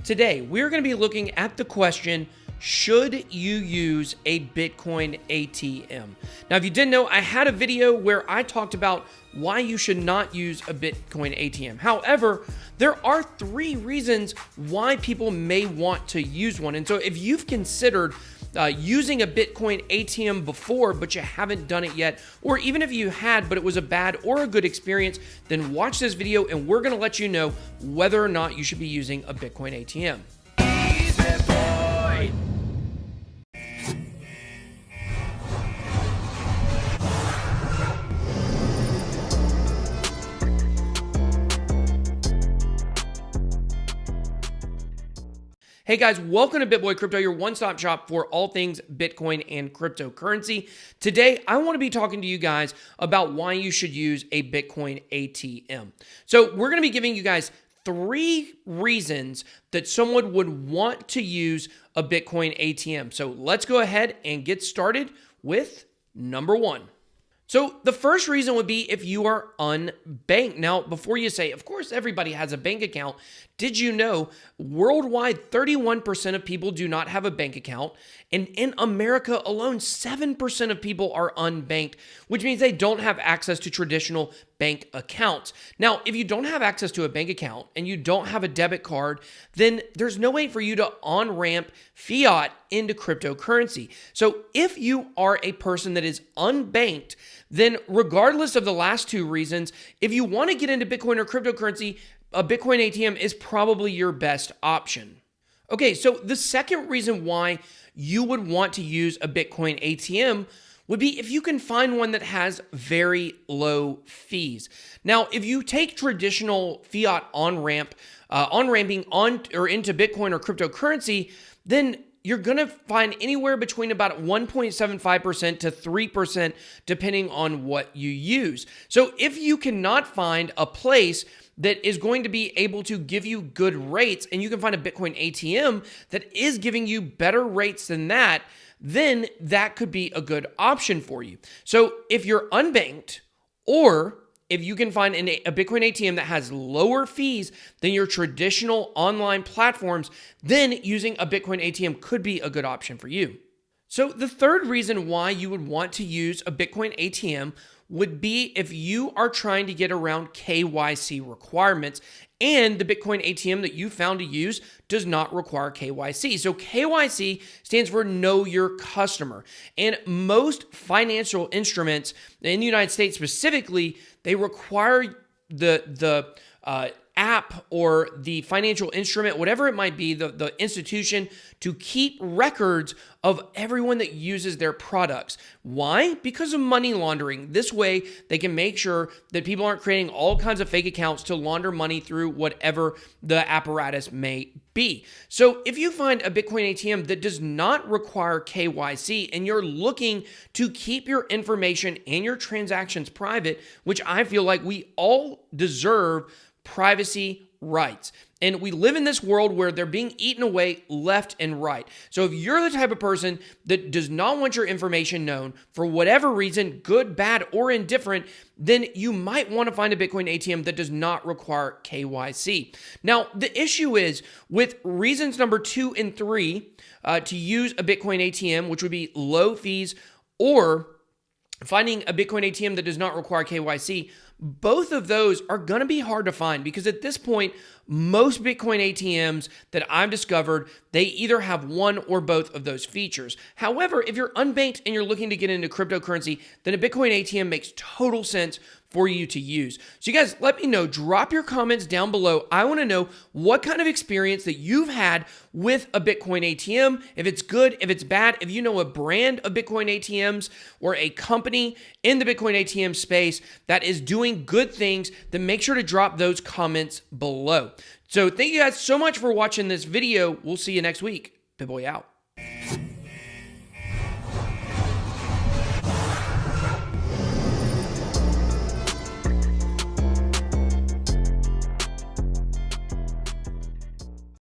Today, we're going to be looking at the question, should you use a Bitcoin ATM? Now, if you didn't know, I had a video where I talked about why you should not use a Bitcoin ATM. However, there are 3 reasons why people may want to use one. And so if you've considered using a Bitcoin ATM before, but you haven't done it yet, or even if you had, but it was a bad or a good experience, then watch this video and we're going to let you know whether or not you should be using a Bitcoin ATM. Hey guys, welcome to BitBoy Crypto, your one-stop shop for all things Bitcoin and cryptocurrency. Today, I want to be talking to you guys about why you should use a Bitcoin ATM. So we're going to be giving you guys 3 reasons that someone would want to use a Bitcoin ATM. So let's go ahead and get started with number 1. So the first reason would be if you are unbanked. Now, before you say, of course, everybody has a bank account, did you know worldwide 31% of people do not have a bank account? And in America alone, 7% of people are unbanked, which means they don't have access to traditional bank accounts. Now, if you don't have access to a bank account and you don't have a debit card, then there's no way for you to on-ramp fiat into cryptocurrency. So if you are a person that is unbanked, then regardless of the last 2 reasons, if you want to get into Bitcoin or cryptocurrency, a Bitcoin ATM is probably your best option. Okay, so the second reason why you would want to use a Bitcoin ATM would be if you can find one that has very low fees. Now, if you take traditional fiat on-ramping on or into Bitcoin or cryptocurrency, then you're going to find anywhere between about 1.75% to 3% depending on what you use. So if you cannot find a place that is going to be able to give you good rates, and you can find a Bitcoin ATM that is giving you better rates than that, then that could be a good option for you. So if you're unbanked, or if you can find a Bitcoin ATM that has lower fees than your traditional online platforms, then using a Bitcoin ATM could be a good option for you. So the third reason why you would want to use a Bitcoin ATM would be if you are trying to get around KYC requirements, and the Bitcoin ATM that you found to use does not require KYC. So KYC stands for Know Your Customer. And most financial instruments in the United States specifically, they require the app or the financial instrument, whatever it might be, the institution, to keep records of everyone that uses their products. Why? Because of money laundering. This way, they can make sure that people aren't creating all kinds of fake accounts to launder money through whatever the apparatus may be. So if you find a Bitcoin ATM that does not require KYC and you're looking to keep your information and your transactions private, which I feel like we all deserve privacy rights. And we live in this world where they're being eaten away left and right. So if you're the type of person that does not want your information known for whatever reason, good, bad, or indifferent, then you might want to find a Bitcoin ATM that does not require KYC. Now, the issue is with reasons number 2 and 3 to use a Bitcoin ATM, which would be low fees, or finding a Bitcoin ATM that does not require KYC, both of those are going to be hard to find because at this point, most Bitcoin ATMs that I've discovered, they either have one or both of those features. However, if you're unbanked and you're looking to get into cryptocurrency, then a Bitcoin ATM makes total sense for you to use. So you guys, let me know, drop your comments down below. I want to know what kind of experience that you've had with a Bitcoin ATM, if it's good, if it's bad, if you know a brand of Bitcoin ATMs or a company in the Bitcoin ATM space that is doing good things, then make sure to drop those comments below. So thank you guys so much for watching this video. We'll see you next week. BitBoy out.